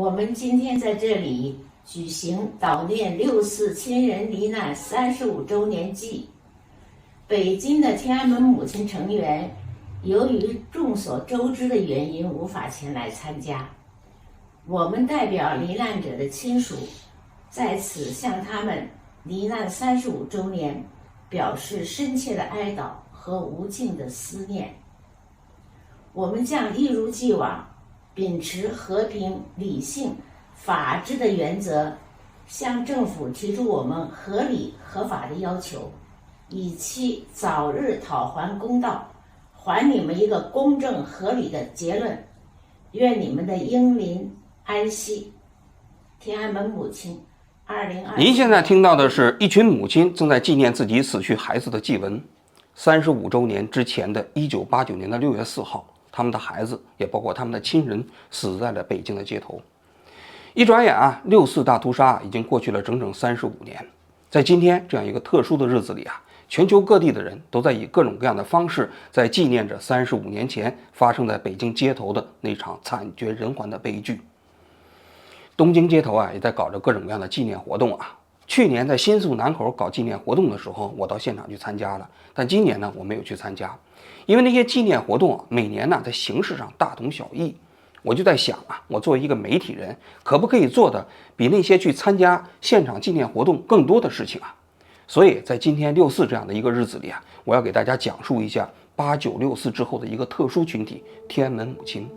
我们今天在这里举行悼念6·4亲人罹难35周年祭。北京的天安门母亲成员由于众所周知的原因无法前来参加，我们代表罹难者的亲属在此向他们罹难35周年表示深切的哀悼和无尽的思念。我们将一如既往秉持和平、理性、法治的原则，向政府提出我们合理合法的要求，以期早日讨还公道，还你们一个公正合理的结论。愿你们的英灵安息。天安门母亲2020。您现在听到的是一群母亲正在纪念自己死去孩子的祭文。35周年之前的1989年的6月4号，他们的孩子也包括他们的亲人死在了北京的街头。一转眼啊，6·4大屠杀已经过去了整整35年。在今天这样一个特殊的日子里啊，全球各地的人都在以各种各样的方式在纪念着35年前发生在北京街头的那场惨绝人寰的悲剧。东京街头啊也在搞着各种各样的纪念活动啊。去年在新宿南口搞纪念活动的时候，我到现场去参加了，但今年呢我没有去参加，因为那些纪念活动啊每年呢在形式上大同小异。我就在想啊，我作为一个媒体人，可不可以做的比那些去参加现场纪念活动更多的事情啊？所以在今天6·4这样的一个日子里啊，我要给大家讲述一下8964之后的一个特殊群体——天安门母亲。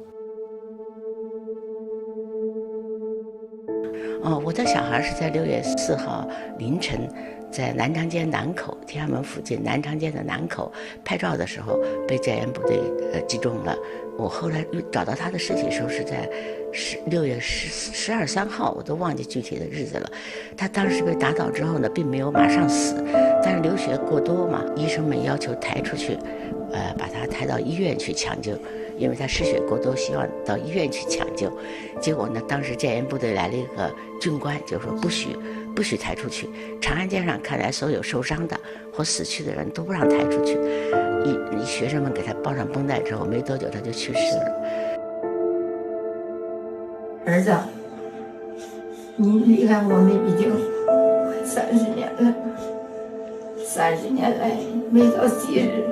我的小孩是在6月4号凌晨，在南长街南口，天安门附近南长街的南口拍照的时候被戒严部队击中了。我后来找到他的尸体的时候是在6月12、3号，我都忘记具体的日子了。他当时被打倒之后呢，并没有马上死，但是流血过多嘛，医生们要求抬出去，把他抬到医院去抢救。因为他失血过多，希望到医院去抢救。结果呢，当时戒严部队来了一个军官，就说不许抬出去。长安街上看来所有受伤的或死去的人都不让抬出去。学生们给他包上绷带之后，没多久他就去世了。儿子，你离开我们已经快30年了，30年来每到节日，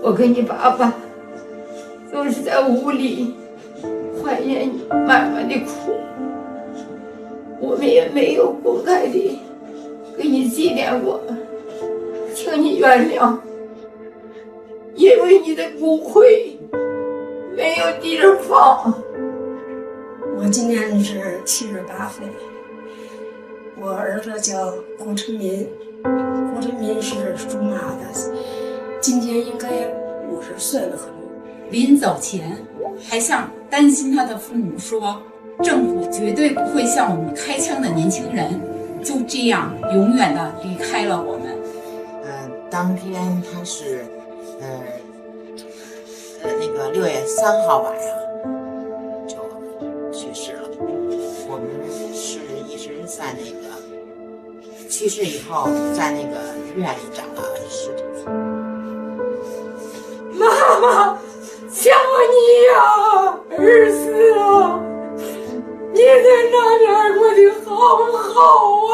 我跟你爸爸都是在屋里怀念你，慢慢的哭。我们也没有公开的给你纪念过，请你原谅，因为你的骨灰没有地儿放。我今年是78岁，我儿子叫郭成民，郭成民是属马的，今年应该50岁了可能。临走前还向担心他的父母说，政府绝对不会向我们开枪的年轻人就这样永远的离开了我们。当天他是那个6月3号晚上就去世了。我们是一直在那个去世以后，在那个院里找到尸体。妈妈想你呀，儿子啊，你在那边过得好好啊。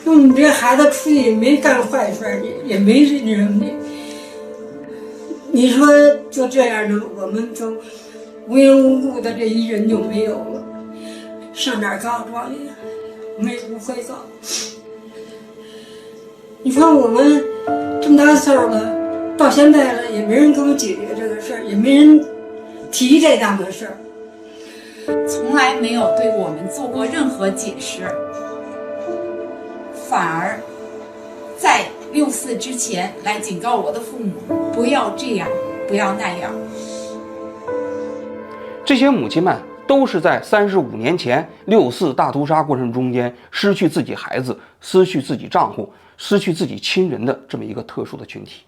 我们这孩子出去没干坏事，也没人的。你说就这样的，我们就无缘无故的这一人就没有了。上哪儿告状去？没不会告。你说我们这么大岁数了，到现在了，也没人给我们解决这个事儿，也没人提这档子事儿，从来没有对我们做过任何解释，反而在6·4之前来警告我的父母，不要这样，不要那样。这些母亲们都是在35年前6·4大屠杀过程中间失去自己孩子、失去自己丈夫、失去自己亲人的这么一个特殊的群体。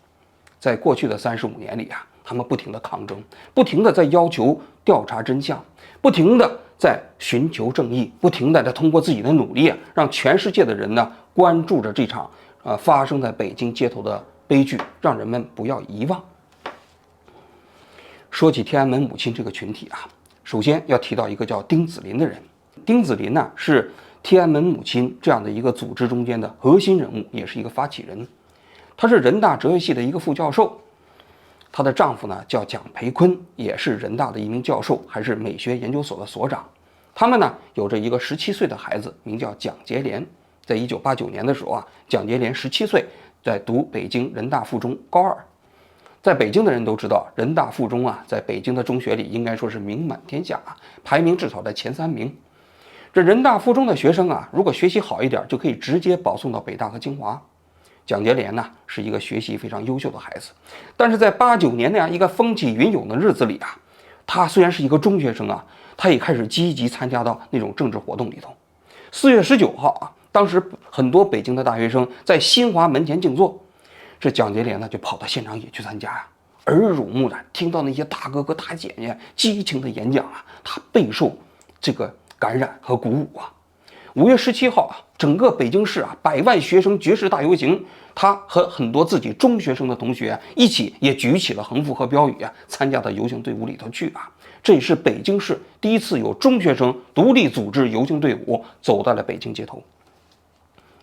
在过去的35年里啊，他们不停地抗争，不停地在要求调查真相，不停地在寻求正义，不停地在通过自己的努力啊，让全世界的人呢关注着这场发生在北京街头的悲剧，让人们不要遗忘。说起天安门母亲这个群体啊，首先要提到一个叫丁子霖的人。丁子霖呢是天安门母亲这样的一个组织中间的核心人物，也是一个发起人。她是人大哲学系的一个副教授，她的丈夫呢叫蒋培坤，也是人大的一名教授，还是美学研究所的所长。他们呢有着一个17岁的孩子，名叫蒋洁莲。在1989年的时候啊，蒋洁莲17岁，在读北京人大附中高2。在北京的人都知道，人大附中啊，在北京的中学里应该说是名满天下啊，排名至少在前3名。这人大附中的学生啊，如果学习好一点，就可以直接保送到北大和清华。蒋洁莲呢，是一个学习非常优秀的孩子，但是在89年那样一个风起云涌的日子里啊，他虽然是一个中学生啊，他也开始积极参加到那种政治活动里头。4月19号啊，当时很多北京的大学生在新华门前静坐，这蒋洁莲呢就跑到现场也去参加啊，耳濡目染，听到那些大哥哥大姐姐激情的演讲啊，他备受这个感染和鼓舞啊。5月17号啊，整个北京市啊100万学生绝食大游行，他和很多自己中学生的同学一起也举起了横幅和标语啊，参加到游行队伍里头去啊。这也是北京市第一次有中学生独立组织游行队伍走在了北京街头。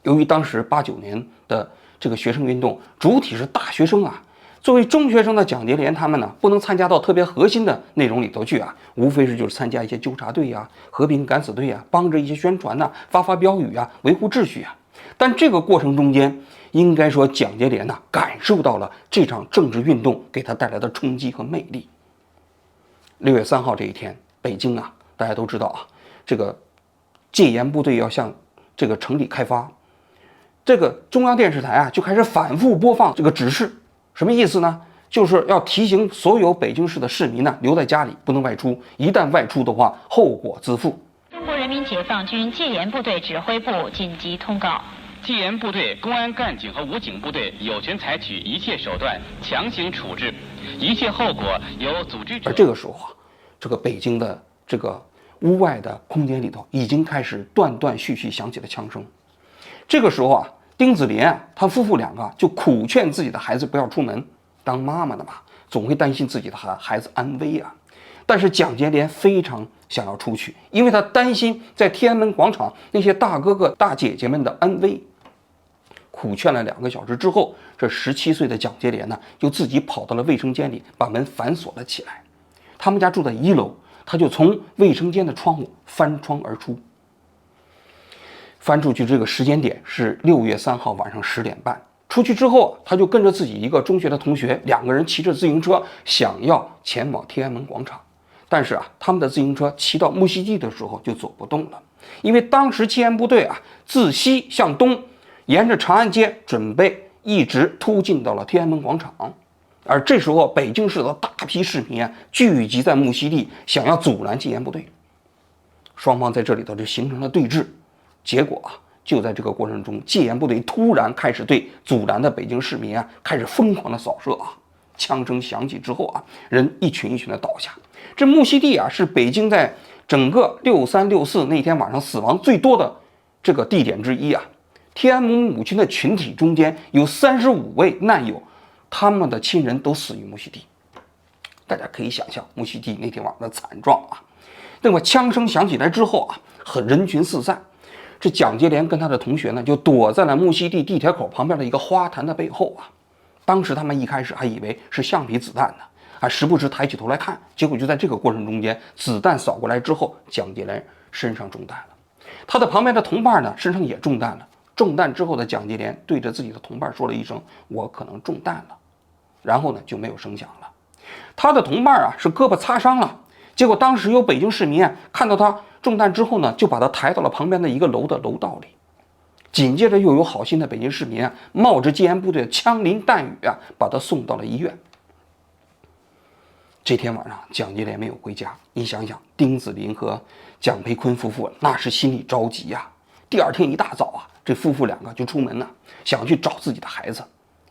由于当时89年的这个学生运动主体是大学生啊，作为中学生的蒋洁莲他们呢，不能参加到特别核心的内容里头去啊，无非是就是参加一些纠察队啊、和平敢死队啊，帮着一些宣传呐、发标语啊、维护秩序啊。但这个过程中间，应该说蒋洁莲感受到了这场政治运动给他带来的冲击和魅力。6月3号这一天，北京啊，大家都知道啊，这个戒严部队要向这个城里开发。这个中央电视台啊就开始反复播放这个指示，什么意思呢？就是要提醒所有北京市的市民呢，留在家里不能外出，一旦外出的话，后果自负。中国人民解放军戒严部队指挥部紧急通告：戒严部队、公安干警和武警部队有权采取一切手段强行处置，一切后果由组织者。而这个时候啊，这个北京的这个屋外的空间里头已经开始断断续续响起了枪声。这个时候啊，丁子霖他夫妇2个就苦劝自己的孩子不要出门，当妈妈的嘛，总会担心自己的孩子安危啊。但是蒋洁莲非常想要出去，因为他担心在天安门广场那些大哥哥大姐姐们的安危。苦劝了2个小时之后，这17岁的蒋洁莲呢，就自己跑到了卫生间里，把门反锁了起来。他们家住在1楼，他就从卫生间的窗户翻窗而出。翻出去这个时间点是6月3号晚上10点半。出去之后，他就跟着自己一个中学的同学，2个人骑着自行车，想要前往天安门广场。但是啊，他们的自行车骑到木樨地的时候就走不动了，因为当时戒严部队啊自西向东，沿着长安街准备一直突进到了天安门广场。而这时候，北京市的大批市民聚集在木樨地，想要阻拦戒严部队。双方在这里头就形成了对峙。结果啊，就在这个过程中，戒严部队突然开始对阻拦的北京市民开始疯狂的扫射啊！枪声响起之后啊，人一群一群的倒下。这木樨地啊，是北京在整个63、64那天晚上死亡最多的这个地点之一啊。天安门母亲的群体中间有35位难友，他们的亲人都死于木樨地。大家可以想象木樨地那天晚上的惨状啊。那么枪声响起来之后啊，人群四散。这蒋洁莲跟他的同学呢，就躲在了木樨地地铁口旁边的一个花坛的背后啊。当时他们一开始还以为是橡皮子弹呢，时不时抬起头来看。结果就在这个过程中间，子弹扫过来之后，蒋洁莲身上中弹了，他的旁边的同伴呢身上也中弹了。中弹之后的蒋洁莲对着自己的同伴说了一声：“我可能中弹了。”然后呢就没有声响了。他的同伴是胳膊擦伤了。结果当时有北京市民看到他中弹之后呢，就把他抬到了旁边的一个楼的楼道里。紧接着又有好心的北京市民冒着戒严部队的枪林弹雨把他送到了医院。这天晚上，蒋洁莲没有回家。你想想，丁子霖和蒋培坤夫妇那是心里着急呀。第二天一大早这夫妇2个就出门想去找自己的孩子，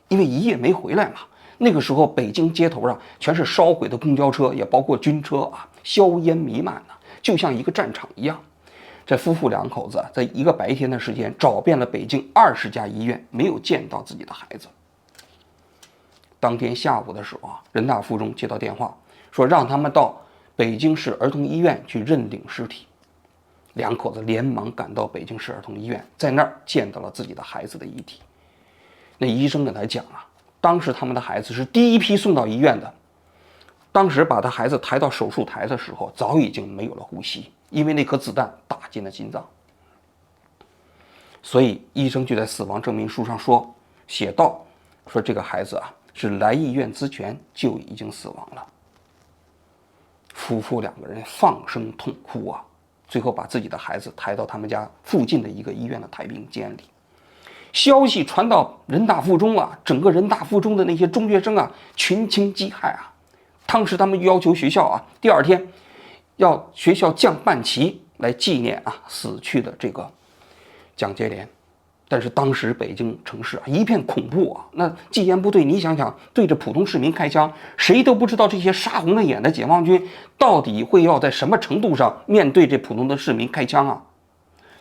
因为一夜没回来嘛。那个时候，北京街头上全是烧毁的公交车，也包括军车硝烟弥漫就像一个战场一样。这夫妇2口子在一个白天的时间找遍了北京20家医院，没有见到自己的孩子。当天下午的时候人大附中接到电话，说让他们到北京市儿童医院去认领尸体。两口子连忙赶到北京市儿童医院，在那儿见到了自己的孩子的遗体。那医生跟他讲啊，当时他们的孩子是第一批送到医院的，当时把他孩子抬到手术台的时候，早已经没有了呼吸，因为那颗子弹打进了心脏。所以医生就在死亡证明书上写道，说这个孩子啊是来医院之前就已经死亡了。夫妇两个人放声痛哭啊，最后把自己的孩子抬到他们家附近的一个医院的太平间里。消息传到人大附中啊，整个人大附中的那些中学生啊群情激骇啊。当时他们要求学校啊，第二天要学校降半旗来纪念啊死去的这个蒋介莲。但是当时北京城市啊一片恐怖啊，那纪检部队你想想对着普通市民开枪，谁都不知道这些杀红了眼的解放军到底会要在什么程度上面对这普通的市民开枪啊。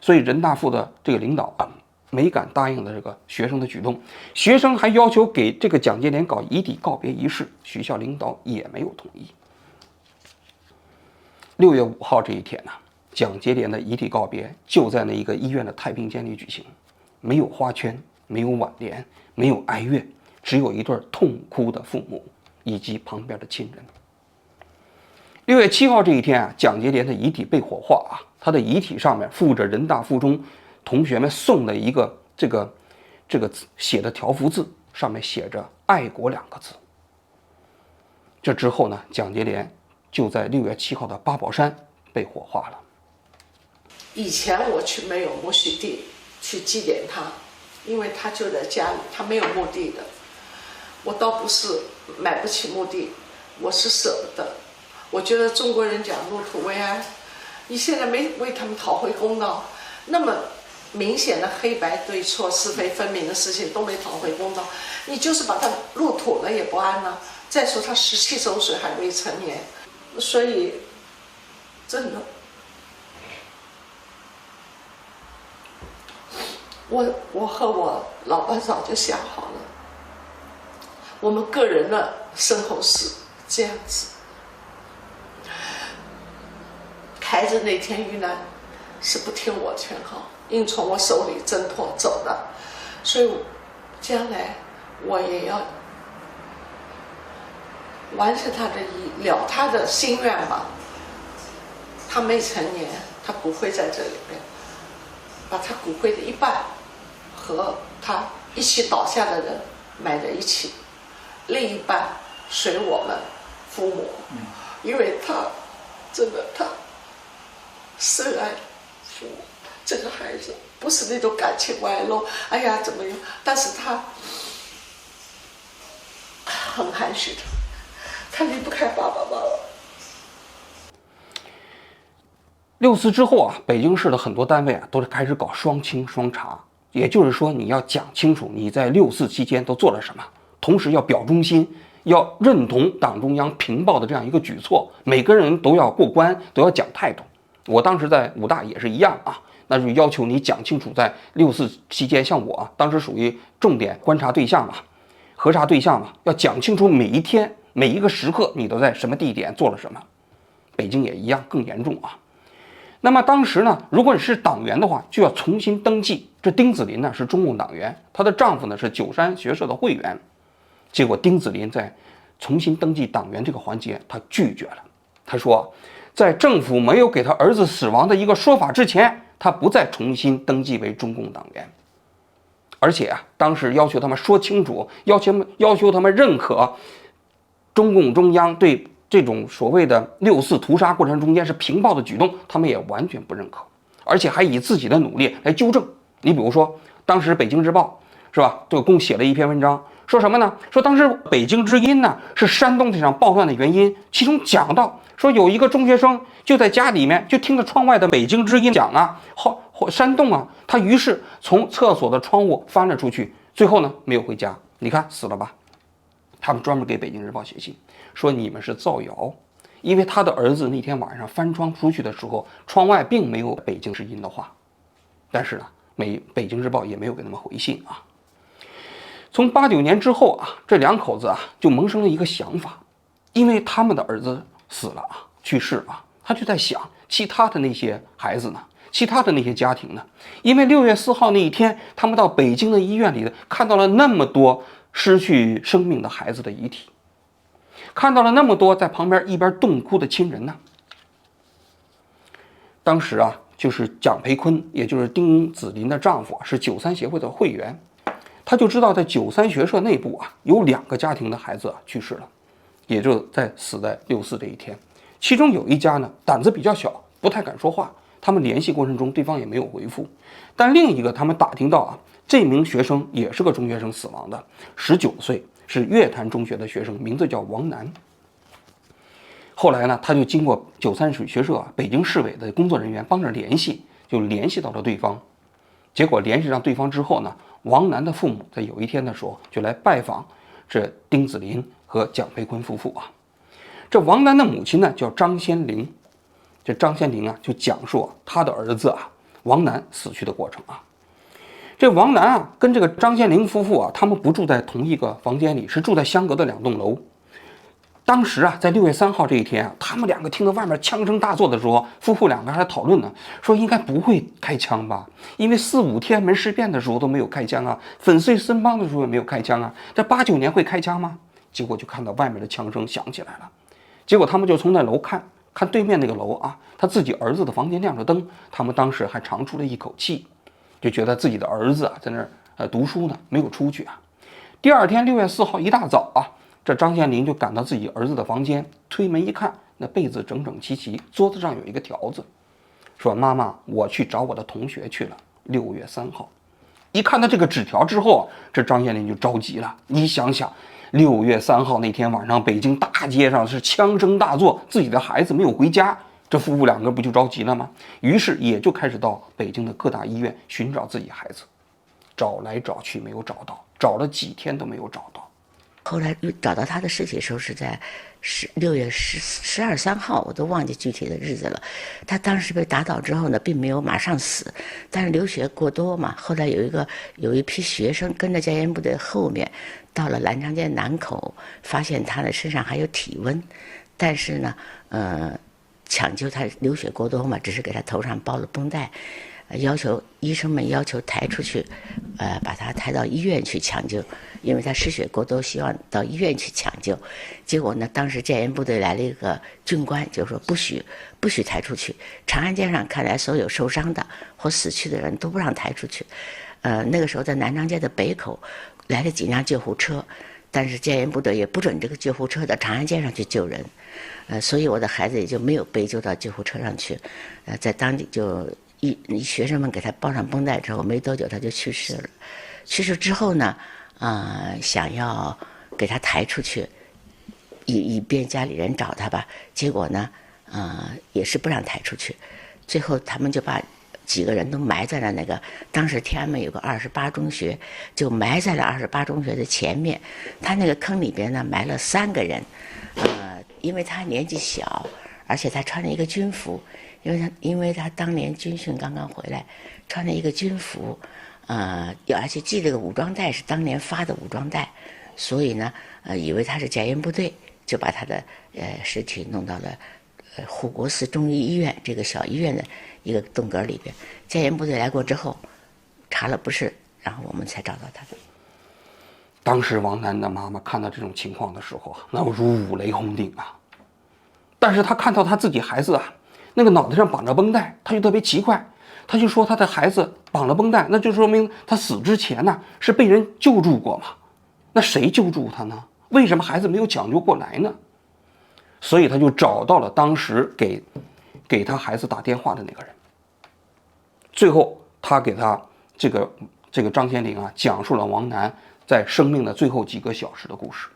所以人大附的这个领导啊没敢答应的这个学生的举动，学生还要求给这个蒋介莲搞遗体告别仪式，学校领导也没有同意。6月5号这一天呢，蒋介莲的遗体告别就在那一个医院的太平间里举行，没有花圈，没有挽联，没有哀乐，只有一对痛哭的父母以及旁边的亲人。6月7号这一天啊，蒋介莲的遗体被火化啊，他的遗体上面附着人大附中同学们送的一个这个写的条幅字，上面写着“爱国”2个字。这之后呢，蒋介莲就在6月7号的八宝山被火化了。以前我去没有墓须地去祭奠他，因为他就在家里，他没有墓地的。我倒不是买不起墓地，我是舍不得。我觉得中国人讲入土为安，你现在没为他们讨回公道，那么明显的黑白对错是非分明的事情都没讨回公道，你就是把他入土了也不安呢。再说他17周岁还未成年，所以真的，我和我老伴早就想好了，我们个人的身后事这样子。孩子那天遇难是不听我劝告，硬从我手里挣脱走的，所以将来我也要完成他的了他的心愿吧。他没成年，他骨灰在这里边，把他骨灰的一半和他一起倒下的人埋在一起，另一半随我们父母，因为他真的他深爱父母，这个孩子不是那种感情外露，哎呀怎么样？但是他很含蓄的，他离不开爸爸妈妈。6四之后啊，北京市的很多单位啊都开始搞双清双查，也就是说你要讲清楚你在6四期间都做了什么，同时要表忠心，要认同党中央平报的这样一个举措，每个人都要过关，都要讲态度。我当时在武大也是一样啊，那就要求你讲清楚，在6四期间，像我当时属于重点观察对象嘛，核查对象嘛，要讲清楚每一天每一个时刻你都在什么地点做了什么。北京也一样，更严重啊。那么当时呢，如果你是党员的话，就要重新登记。这丁子霖呢是中共党员，她的丈夫呢是九山学社的会员。结果丁子霖在重新登记党员这个环节，他拒绝了。他说，在政府没有给他儿子死亡的一个说法之前，他不再重新登记为中共党员。而且啊，当时要求他们说清楚，要求他们认可中共中央对这种所谓的6四屠杀过程中间是平报的举动，他们也完全不认可，而且还以自己的努力来纠正。你比如说，当时《北京日报》是吧，就共写了一篇文章，说什么呢？说当时北京之音呢是煽动这场暴乱的原因，其中讲到说有一个中学生就在家里面就听着窗外的北京之音讲啊，煽动啊，他于是从厕所的窗户翻了出去，最后呢没有回家，你看死了吧？他们专门给《北京日报》写信说你们是造谣，因为他的儿子那天晚上翻窗出去的时候，窗外并没有北京之音的话，但是呢，北京日报也没有给他们回信啊。从89年之后啊，这两口子啊就萌生了一个想法，因为他们的儿子死了啊，去世了，他就在想其他的那些孩子呢，其他的那些家庭呢？因为6月4号那一天，他们到北京的医院里看到了那么多失去生命的孩子的遗体，看到了那么多在旁边一边冻哭的亲人呢。当时啊，就是蒋培坤，也就是丁子霖的丈夫，是93协会的会员，他就知道在93学社内部啊，有2个家庭的孩子去世了，也就在死在6·4这一天。其中有一家呢，胆子比较小，不太敢说话，他们联系过程中对方也没有回复。但另一个他们打听到啊，这名学生也是个中学生死亡的，19岁，是月坛中学的学生，名字叫王楠。后来呢，他就经过93学社北京市委的工作人员帮着联系，就联系到了对方。结果联系上对方之后呢，王楠的父母在有一天的时候就来拜访这丁子霖和蒋培坤夫妇啊。这王楠的母亲呢叫张先玲，这张先玲啊就讲述他的儿子啊王楠死去的过程啊。这王楠啊跟这个张先玲夫妇啊，他们不住在同一个房间里，是住在相隔的2栋楼。当时啊，在6月3号这一天啊，他们2个听到外面枪声大作的时候，夫妇2个还在讨论呢，说应该不会开枪吧，因为4、5天安门事变的时候都没有开枪啊，粉碎申邦的时候也没有开枪啊，这8、9年会开枪吗？结果就看到外面的枪声响起来了，结果他们就从那楼看对面那个楼啊，他自己儿子的房间亮着灯，他们当时还长出了一口气，就觉得自己的儿子啊在那儿读书呢，没有出去啊。第2天6月4号一大早啊，这张先林就赶到自己儿子的房间，推门一看，那被子整整齐齐，桌子上有一个条子，说妈妈，我去找我的同学去了，6月3号。一看到这个纸条之后，这张先林就着急了。你想想，6月3号那天晚上，北京大街上是枪声大作，自己的孩子没有回家，这夫妇2个不就着急了吗？于是也就开始到北京的各大医院寻找自己孩子，找来找去没有找到，找了几天都没有找到。后来找到他的尸体的时候是在6月12、13号，我都忘记具体的日子了。他当时被打倒之后呢，并没有马上死，但是流血过多嘛。后来有一批学生跟着戒严部队后面到了澜沧街南口，发现他的身上还有体温，但是呢，抢救他流血过多嘛，只是给他头上包了绷带。医生们要求抬出去，把他抬到医院去抢救，因为他失血过多，希望到医院去抢救。结果呢，当时戒严部队来了一个军官，就说不许抬出去。长安街上看来所有受伤的或死去的人都不让抬出去。那个时候在南昌街的北口来了几辆救护车，但是戒严部队也不准这个救护车到长安街上去救人，所以我的孩子也就没有被救到救护车上去，在当地就。学生们给他包上绷带之后，没多久他就去世了。去世之后呢，想要给他抬出去，以便家里人找他吧。结果呢，也是不让抬出去。最后他们就把几个人都埋在了那个当时天安门有个28中学，就埋在了28中学的前面。他那个坑里边呢埋了3个人，因为他年纪小，而且他穿了一个军服。因为他当年军训刚刚回来，穿了一个军服，而且系这个武装带是当年发的武装带，所以呢，以为他是戒严部队，就把他的尸体弄到了护国寺中医医院这个小医院的一个洞格里边。戒严部队来过之后，查了不是，然后我们才找到他的。当时王楠的妈妈看到这种情况的时候，那如五雷轰顶啊！但是他看到他自己孩子啊。那个脑袋上绑着绷带，他就特别奇怪，他就说他的孩子绑了绷带，那就说明他死之前呢是被人救助过嘛？那谁救助他呢？为什么孩子没有抢救过来呢？所以他就找到了当时给他孩子打电话的那个人。最后他给他这个张先林啊讲述了王楠在生命的最后几个小时的故事。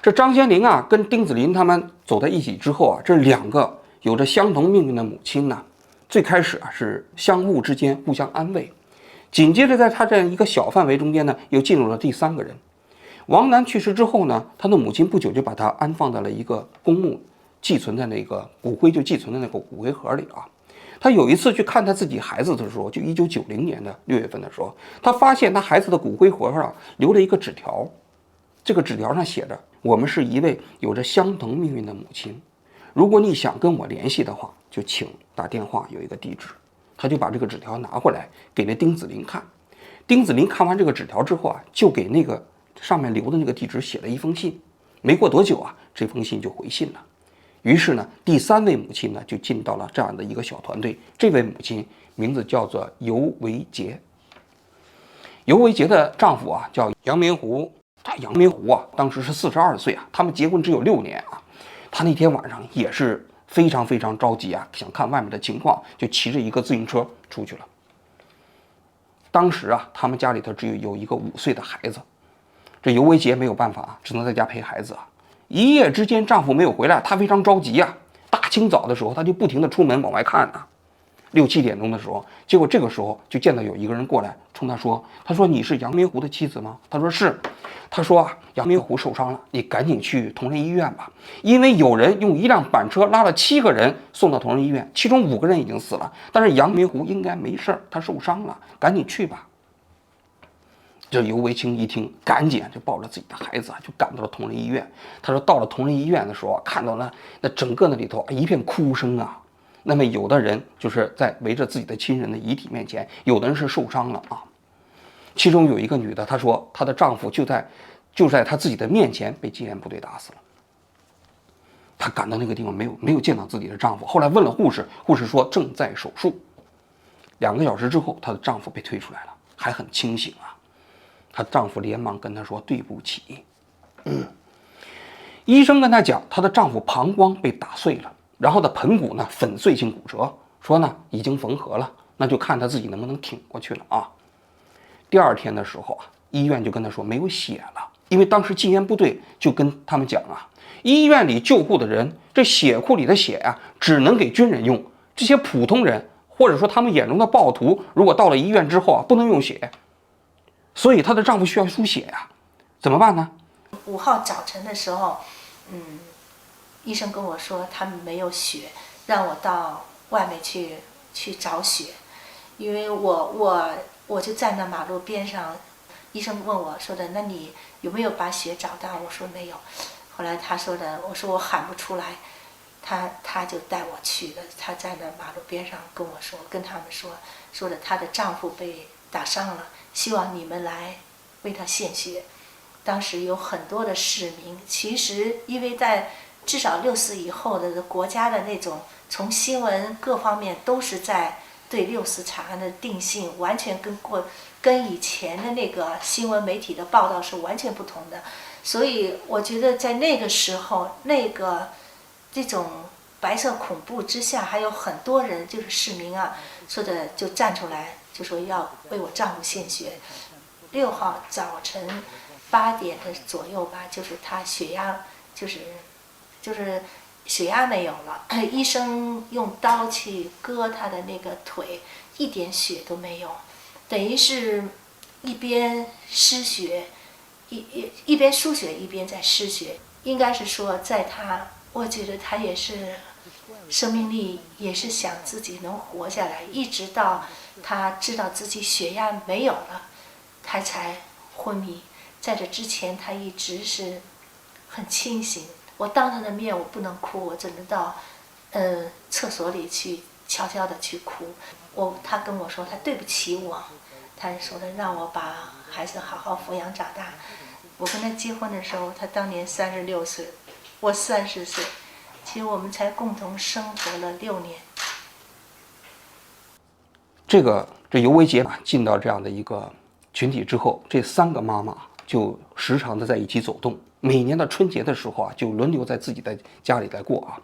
这张先林啊，跟丁子霖他们走在一起之后啊，这2个有着相同命运的母亲呢，最开始啊是相互之间互相安慰，紧接着在他这样一个小范围中间呢，又进入了第3个人。王楠去世之后呢，他的母亲不久就把他安放在了一个公墓，寄存在那个骨灰就寄存在那个骨灰盒里啊。他有一次去看他自己孩子的时候，就1990年的6月份的时候，他发现他孩子的骨灰盒上留了一个纸条，这个纸条上写着我们是一位有着相同命运的母亲。如果你想跟我联系的话，就请打电话，有一个地址。”他就把这个纸条拿过来给那丁子霖看。丁子霖看完这个纸条之后啊，就给那个上面留的那个地址写了一封信。没过多久啊，这封信就回信了。于是呢，第3位母亲呢就进到了这样的一个小团队。这位母亲名字叫做尤维杰。尤维杰的丈夫啊叫杨明湖。杨明湖啊当时是42岁啊，他们结婚只有6年啊。他那天晚上也是非常非常着急啊，想看外面的情况，就骑着一个自行车出去了。当时啊，他们家里头只有一个5岁的孩子。这尤维杰没有办法啊，只能在家陪孩子啊。一夜之间，丈夫没有回来，她非常着急啊。大清早的时候，她就不停地出门往外看啊。6、7点钟的时候，结果这个时候就见到有一个人过来，冲她说：“他说你是杨明湖的妻子吗？”她说是。他说啊，杨明湖受伤了，你赶紧去同仁医院吧，因为有人用一辆板车拉了7个人送到同仁医院，其中5个人已经死了，但是杨明湖应该没事，他受伤了，赶紧去吧。这尤维清一听，赶紧就抱着自己的孩子就赶到了同仁医院。他说到了同仁医院的时候，看到那整个那里头一片哭声啊。那么有的人就是在围着自己的亲人的遗体面前，有的人是受伤了啊。其中有一个女的，她说她的丈夫就在她自己的面前被戒严部队打死了。她赶到那个地方没有见到自己的丈夫，后来问了护士，护士说正在手术。2个小时之后，她的丈夫被推出来了，还很清醒啊。她丈夫连忙跟她说对不起。医生跟她讲，她的丈夫膀胱被打碎了，然后的盆骨呢粉碎性骨折，说呢已经缝合了，那就看她自己能不能挺过去了啊。第2天的时候啊，医院就跟他说没有血了，因为当时戒严部队就跟他们讲啊，医院里救护的人，这血库里的血啊，只能给军人用，这些普通人或者说他们眼中的暴徒，如果到了医院之后啊，不能用血，所以她的丈夫需要输血呀，怎么办呢？5号早晨的时候，医生跟我说他们没有血，让我到外面去找血，因为我就站在马路边上，医生问我说的，那你有没有把血找到？我说没有。后来他说的，我说我喊不出来，他就带我去了。他站在马路边上跟我说，跟他们说的，她的丈夫被打伤了，希望你们来为他献血。当时有很多的市民，其实因为在至少64以后的国家的那种，从新闻各方面都是在对64惨案的定性完全跟以前的那个新闻媒体的报道是完全不同的，所以我觉得在那个时候，这种白色恐怖之下，还有很多人就是市民啊，说的就站出来，就说要为我丈夫献血。6号早晨8点的左右吧，就是他血压就是血压没有了，医生用刀去割他的那个腿，一点血都没有，等于是一边失血，一边输血一边在失血。应该是说，我觉得他也是生命力，也是想自己能活下来，一直到他知道自己血压没有了，他才昏迷。在这之前，他一直是很清醒。我当他的面，我不能哭，我只能到厕所里去悄悄地去哭。他跟我说他对不起我，他说的让我把孩子好好抚养长大。我跟他结婚的时候，他当年36岁，我30岁，其实我们才共同生活了6年。这尤维杰进到这样的一个群体之后，这3个妈妈就时常的在一起走动。每年的春节的时候啊，就轮流在自己的家里来过啊。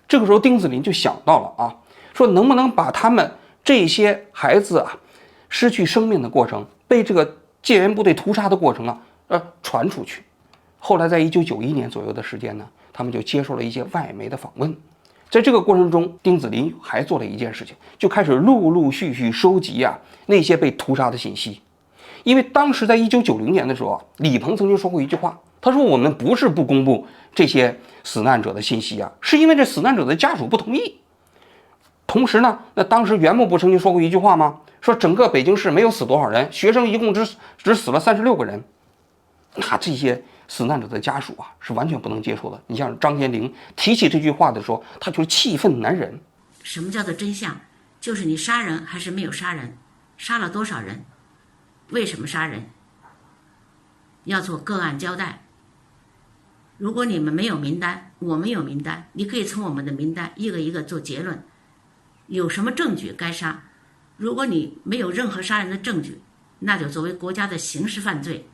这个时候，丁子霖就想到了啊，说能不能把他们这些孩子啊失去生命的过程，被这个戒严部队屠杀的过程啊，传出去。后来在1991年左右的时间呢，他们就接受了一些外媒的访问。在这个过程中，丁子霖还做了一件事情，就开始陆陆续续收集那些被屠杀的信息。因为当时在1990年的时候，李鹏曾经说过一句话，他说我们不是不公布这些死难者的信息是因为这死难者的家属不同意。同时呢，那当时袁某不曾经说过一句话吗？说整个北京市没有死多少人，学生一共只死了36个人。那这些死难者的家属啊是完全不能接受的。你像张先玲提起这句话的时候，他就是气愤难忍。什么叫做真相？就是你杀人还是没有杀人，杀了多少人，为什么杀人，要做个案交代。如果你们没有名单，我们有名单，你可以从我们的名单一个一个做结论，有什么证据该杀。如果你没有任何杀人的证据，那就作为国家的刑事犯罪，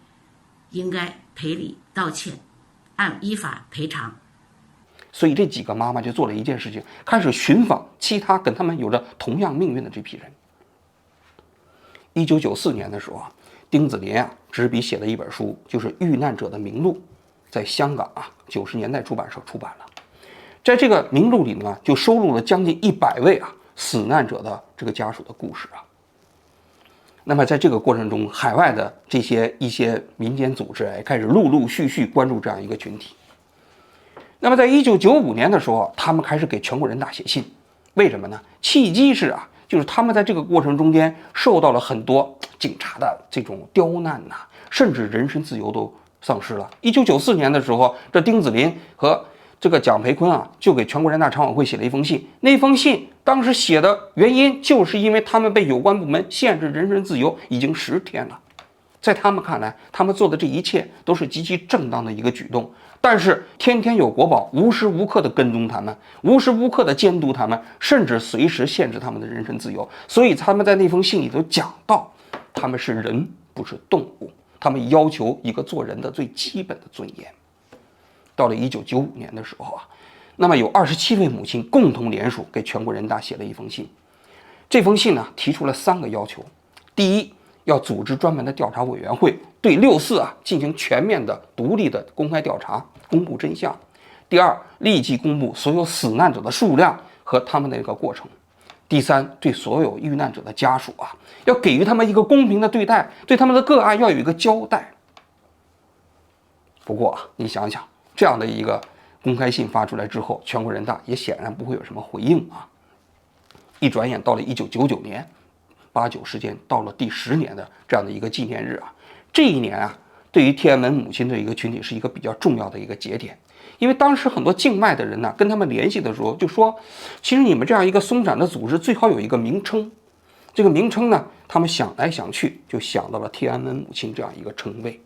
应该赔礼道歉，按依法赔偿。所以这几个妈妈就做了一件事情，开始寻访其他跟他们有着同样命运的这批人。1994年的时候啊，丁子霖啊执笔写了一本书，就是《遇难者的名录》，在香港啊90年代出版社出版了。在这个名录里呢，就收录了将近100位啊死难者的这个家属的故事啊。那么在这个过程中，海外的一些民间组织开始陆陆续续关注这样一个群体。那么在1995年的时候，他们开始给全国人大写信，为什么呢？契机是啊，就是他们在这个过程中间受到了很多警察的这种刁难呐，甚至人身自由都丧失了。1994年的时候，这丁子霖和这个蒋培坤啊，就给全国人大常委会写了一封信。那封信当时写的原因，就是因为他们被有关部门限制人身自由已经10天了。在他们看来，他们做的这一切都是极其正当的一个举动，但是天天有国保无时无刻的跟踪他们，无时无刻的监督他们，甚至随时限制他们的人身自由。所以他们在那封信里头讲到，他们是人，不是动物，他们要求一个做人的最基本的尊严。到了1995年的时候啊，那么有27位母亲共同联署给全国人大写了一封信。这封信呢，提出了3个要求：第一，要组织专门的调查委员会，对6·4啊进行全面的、独立的公开调查，公布真相；第二，立即公布所有死难者的数量和他们的一个过程；第三，对所有遇难者的家属啊，要给予他们一个公平的对待，对他们的个案要有一个交代。不过啊，你想想，这样的一个公开信发出来之后，全国人大也显然不会有什么回应啊。一转眼到了1999年，8·9事件到了第10年的这样的一个纪念日啊，这一年啊，对于天安门母亲这一个群体是一个比较重要的一个节点，因为当时很多境外的人呢，跟他们联系的时候就说，其实你们这样一个松散的组织最好有一个名称，这个名称呢，他们想来想去就想到了天安门母亲这样一个称谓，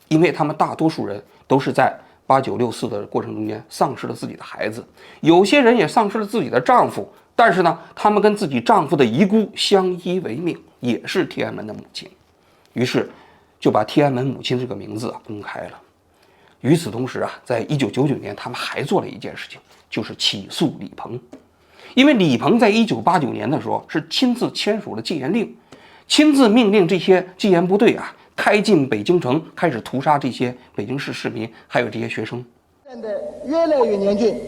因为他们大多数人都是在8964的过程中间丧失了自己的孩子，有些人也丧失了自己的丈夫，但是呢，他们跟自己丈夫的遗孤相依为命，也是天安门的母亲，于是就把天安门母亲这个名字公开了。与此同时啊，在1999年，他们还做了一件事情，就是起诉李鹏，因为李鹏在1989年的时候是亲自签署了戒严令，亲自命令这些戒严部队啊开进北京城，开始屠杀这些北京市市民，还有这些学生。变得越来越严峻，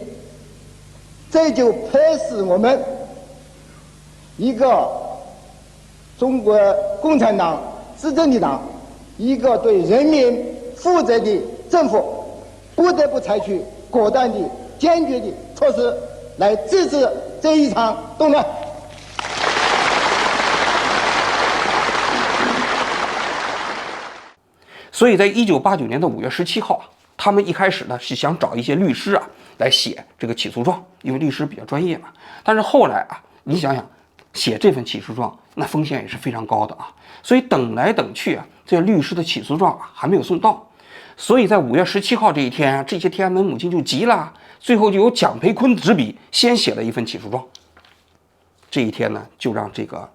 这就迫使我们一个中国共产党执政的党，一个对人民负责的政府，不得不采取果断的、坚决的措施来制止这一场动乱。所以在1989年的5月17号啊，他们一开始呢是想找一些律师啊来写这个起诉状，因为律师比较专业嘛。但是后来啊，你想想，写这份起诉状那风险也是非常高的啊，所以等来等去啊，这些律师的起诉状啊还没有送到。所以在5月17号这一天啊，这些天安门母亲就急了，最后就由蒋培坤执笔先写了一份起诉状。这一天呢，就让这个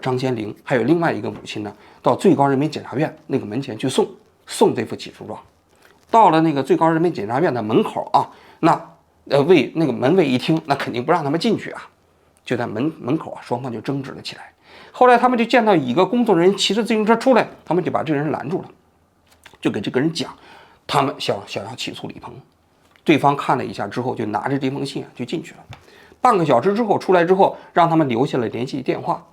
张先玲还有另外一个母亲呢，到最高人民检察院那个门前去送这副起诉状。到了那个最高人民检察院的门口啊，那那个门卫一听，那肯定不让他们进去啊，就在门口啊，双方就争执了起来。后来他们就见到一个工作人员骑着自行车出来，他们就把这个人拦住了，就给这个人讲，他们想要起诉李鹏。对方看了一下之后，就拿着这封信就进去了。半个小时之后出来之后，让他们留下了联系电话，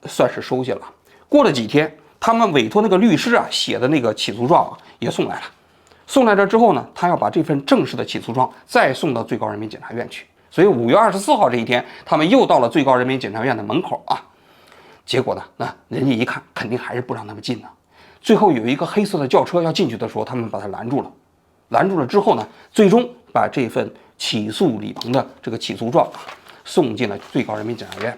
算是收下了。过了几天，他们委托那个律师啊写的那个起诉状也送来了。送来这之后呢，他要把这份正式的起诉状再送到最高人民检察院去。所以5月24号这一天，他们又到了最高人民检察院的门口啊。结果呢，那人家一看，肯定还是不让他们进呢。最后有一个黑色的轿车要进去的时候，他们把他拦住了。拦住了之后呢，最终把这份起诉李鹏的这个起诉状送进了最高人民检察院。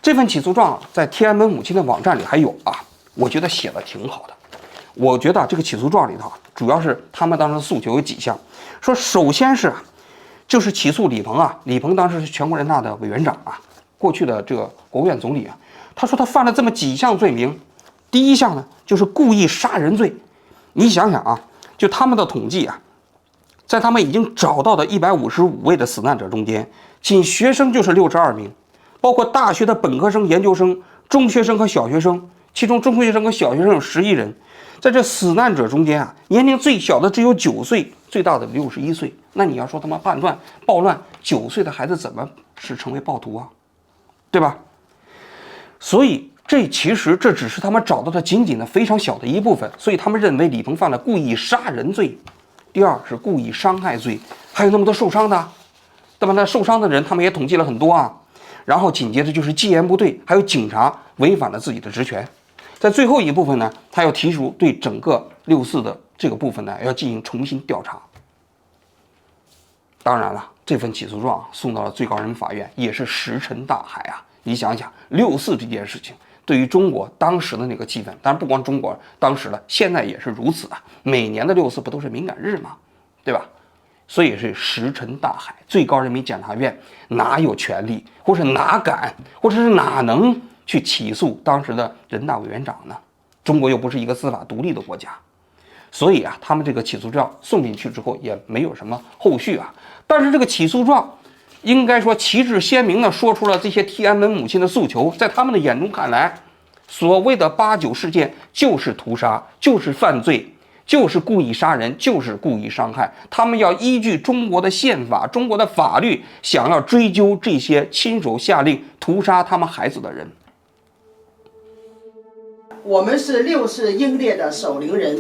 这份起诉状在天安门母亲的网站里还有啊，我觉得写的挺好的。我觉得这个起诉状里头主要是他们当时的诉求有几项，说首先是就是起诉李鹏啊，李鹏当时是全国人大的委员长啊，过去的这个国务院总理啊，他说他犯了这么几项罪名，第一项呢就是故意杀人罪。你想想啊，就他们的统计啊，在他们已经找到的155位的死难者中间，仅学生就是62名，包括大学的本科生、研究生、中学生和小学生，其中中学生和小学生有11人。在这死难者中间啊，年龄最小的只有9岁，最大的61岁。那你要说他们暴乱，9岁的孩子怎么是成为暴徒啊？对吧？所以其实这只是他们找到的仅仅的非常小的一部分，所以他们认为李鹏犯了故意杀人罪。第二是故意伤害罪，还有那么多受伤的，那么那受伤的人他们也统计了很多啊。然后紧接着就是戒严部队还有警察违反了自己的职权。在最后一部分呢，他要提出对整个64的这个部分呢要进行重新调查。当然了，这份起诉状送到了最高人民法院，也是石沉大海啊！你想想，64这件事情对于中国当时的那个气氛，当然不光中国当时的，现在也是如此啊。每年的64不都是敏感日吗？对吧？所以是石沉大海。最高人民检察院哪有权利，或是哪敢，或者是哪能去起诉当时的人大委员长呢？中国又不是一个司法独立的国家，所以啊，他们这个起诉状送进去之后也没有什么后续啊。但是这个起诉状应该说旗帜鲜明地说出了这些天安门母亲的诉求。在他们的眼中看来，所谓的89事件就是屠杀，就是犯罪，就是故意杀人，就是故意伤害。他们要依据中国的宪法、中国的法律，想要追究这些亲手下令屠杀他们孩子的人。我们是64英烈的守灵人，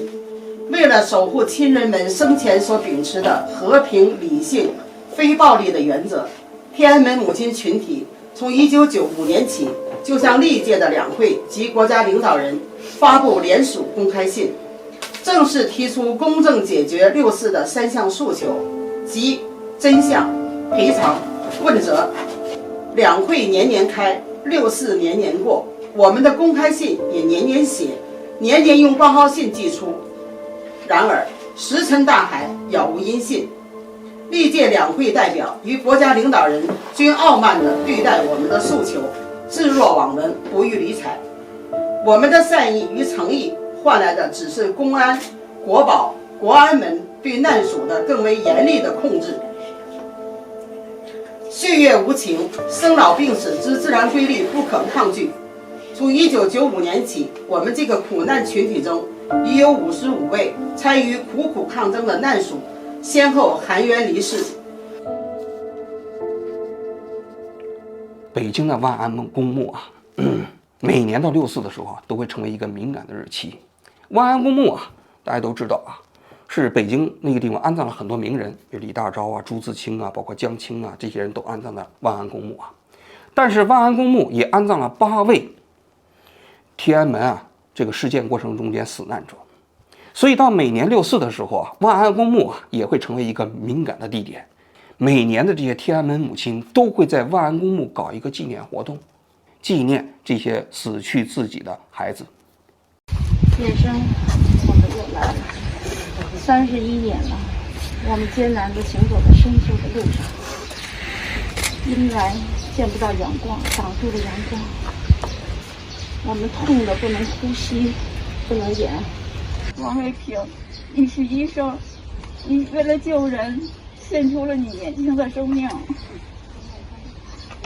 为了守护亲人们生前所秉持的和平、理性、非暴力的原则，天安门母亲群体从1995年起就向历届的两会及国家领导人发布联署公开信，正式提出公正解决64的3项诉求，即真相、赔偿、问责。两会年年开，64年年过，我们的公开信也年年写，年年用报号信寄出。然而石沉大海，杳无音信。历届两会代表与国家领导人均傲慢地对待我们的诉求，置若罔闻，不予理睬。我们的善意与诚意换来的只是公安、国保、国安门对难属的更为严厉的控制。岁月无情，生老病死之自然规律不可抗拒。从1995年起，我们这个苦难群体中已有55位参与苦苦抗争的难属先后含冤离世。北京的万安公墓啊，每年到64的时候啊，都会成为一个敏感的日期。万安公墓啊，大家都知道啊，是北京那个地方安葬了很多名人，比如李大钊啊、朱自清啊，包括江青啊，这些人都安葬在万安公墓啊。但是万安公墓也安葬了8位天安门啊这个事件过程中间死难者，所以到每年64的时候啊，万安公墓啊也会成为一个敏感的地点。每年的这些天安门母亲都会在万安公墓搞一个纪念活动，纪念这些死去自己的孩子。先生，我们又来了，31年了，我们艰难地行走在深秋的路上，阴霾见不到阳光，挡住了阳光。我们痛得不能呼吸，不能言。王卫平，你是医生，你为了救人，献出了你年轻的生命。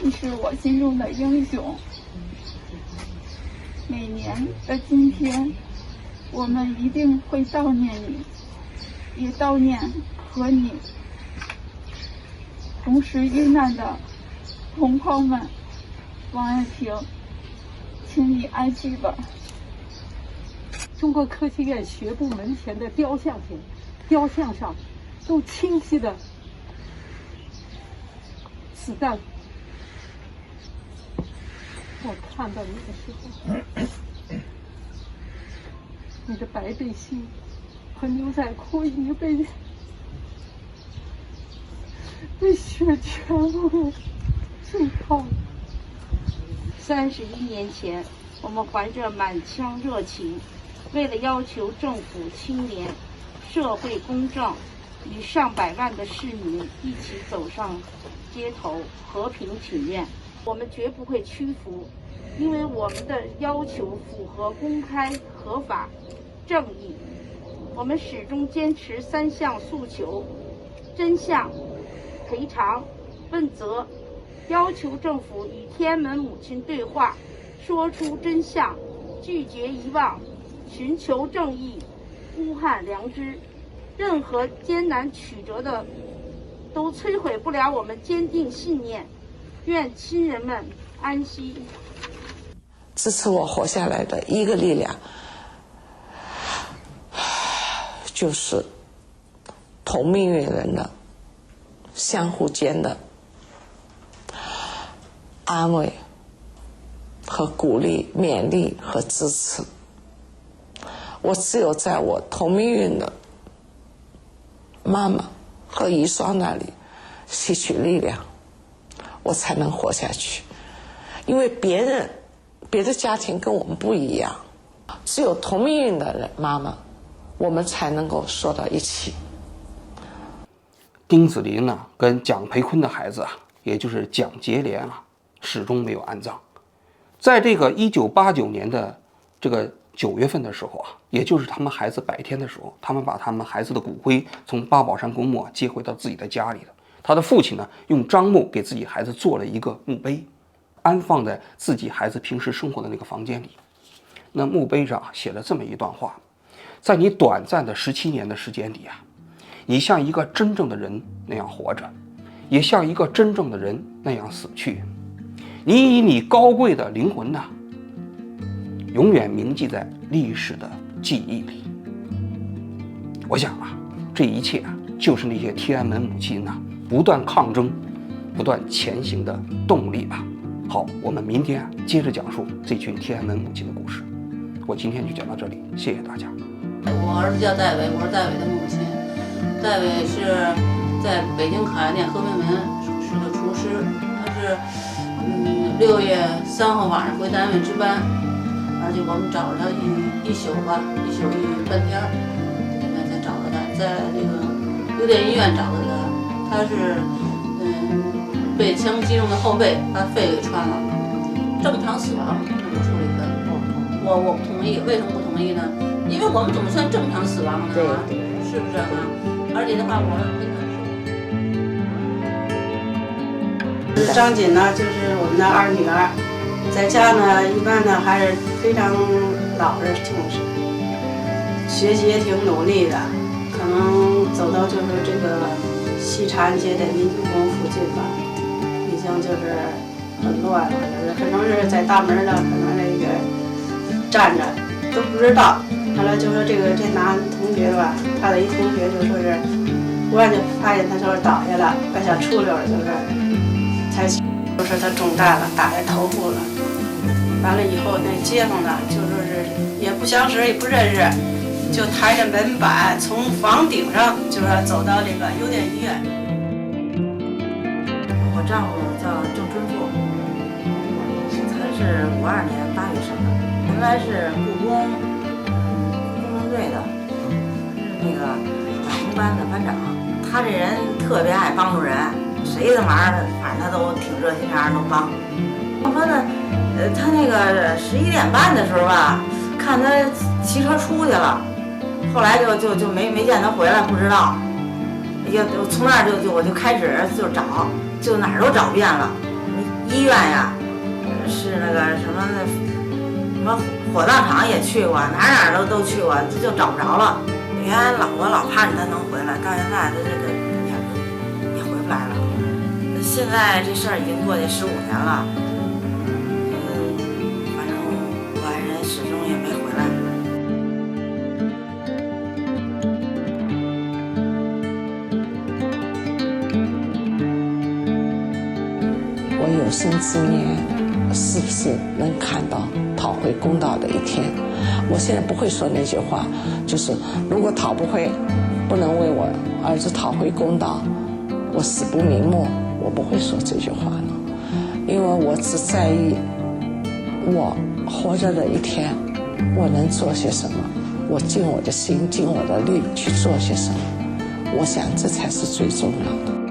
你是我心中的英雄。每年的今天，我们一定会悼念你，也悼念和你同时遇难的同胞们。王卫平，请你安息吧。中国科学院学部门前的雕像前，雕像上都清晰的子弹。我看到你的时候，你的白背心和牛仔裤已经被血全部浸泡了。31年前，我们怀着满腔热情，为了要求政府清廉、社会公正，与上百万的市民一起走上街头，和平请愿。我们绝不会屈服，因为我们的要求符合公开、合法、正义。我们始终坚持3项诉求：真相、赔偿、问责。要求政府与天安门母亲对话，说出真相，拒绝遗忘，寻求正义，呼喊良知。任何艰难曲折的都摧毁不了我们坚定信念。愿亲人们安息。支持我活下来的一个力量，就是同命运人的相互间的安慰和鼓励、勉励和支持。我只有在我同命运的妈妈和遗孀那里吸取力量，我才能活下去。因为别的家庭跟我们不一样，只有同命运的人妈妈，我们才能够说到一起。丁子霖呢，跟蒋培坤的孩子啊，也就是蒋洁莲啊，始终没有安葬。在这个1989年的这个9月份的时候啊，也就是他们孩子100天的时候，他们把他们孩子的骨灰从八宝山公墓接回到自己的家里了。他的父亲呢，用樟木给自己孩子做了一个墓碑，安放在自己孩子平时生活的那个房间里。那墓碑上写了这么一段话：在你短暂的17年的时间里啊，你像一个真正的人那样活着，也像一个真正的人那样死去。你以你高贵的灵魂呐，永远铭记在历史的记忆里。我想啊，这一切啊，就是那些天安门母亲呐，不断抗争、不断前行的动力吧。好，我们明天接着讲述这群天安门母亲的故事。我今天就讲到这里，谢谢大家。我儿子叫戴伟，我是戴伟的母亲。戴伟是在北京烤鸭店和平门是个厨师，他是6月3号晚上回单位值班，而且我们找了他一宿吧，一宿半天，才找到他，在这个邮电医院找到他。他是被枪击中的后背，把肺给穿了，正常死亡这么处理的。我不同意，为什么不同意呢？因为我们怎么算正常死亡呢？是不是啊？而且的话，我跟他说，张锦呢，就是我们的2女儿，在家呢，一般呢还是非常老实听实，学习也挺努力的，可能走到就是这个西长安街的民族宫附近吧，已经就是很乱了，可能是在大门呢，可能这个站着都不知道。后来就说这男同学吧，他的一同学就说是，忽然就发现他就是倒下了，快想出溜了，就是才就说他中弹了，打在头部了。完了以后，那街坊呢就说是也不相识也不认识，就抬着门板从房顶上就说走到这个邮电医院。我丈夫叫郑春富，他是52年8月生的，原来是故宫工程队的，是那个打工班的班长。他这人特别爱帮助人，谁的忙反正他都挺热心肠，都帮。我说呢，他那个11点半的时候吧，看他骑车出去了，后来就没见他回来，不知道。也从那儿我就开始就找，就哪儿都找遍了，医院呀，是那个什么火葬场也去过，哪儿都去过，就找不着了。原来我老盼着他能回来，到现在他这个也回不来了。现在这事儿已经过去15年了，反正我爱人始终也没回来。我有生之年是不是能看到讨回公道的一天。我现在不会说那句话，就是如果讨不回，不能为我儿子讨回公道，我死不瞑目，我不会说这句话了。因为我只在意我活着的一天我能做些什么，我尽我的心尽我的力去做些什么，我想这才是最重要的。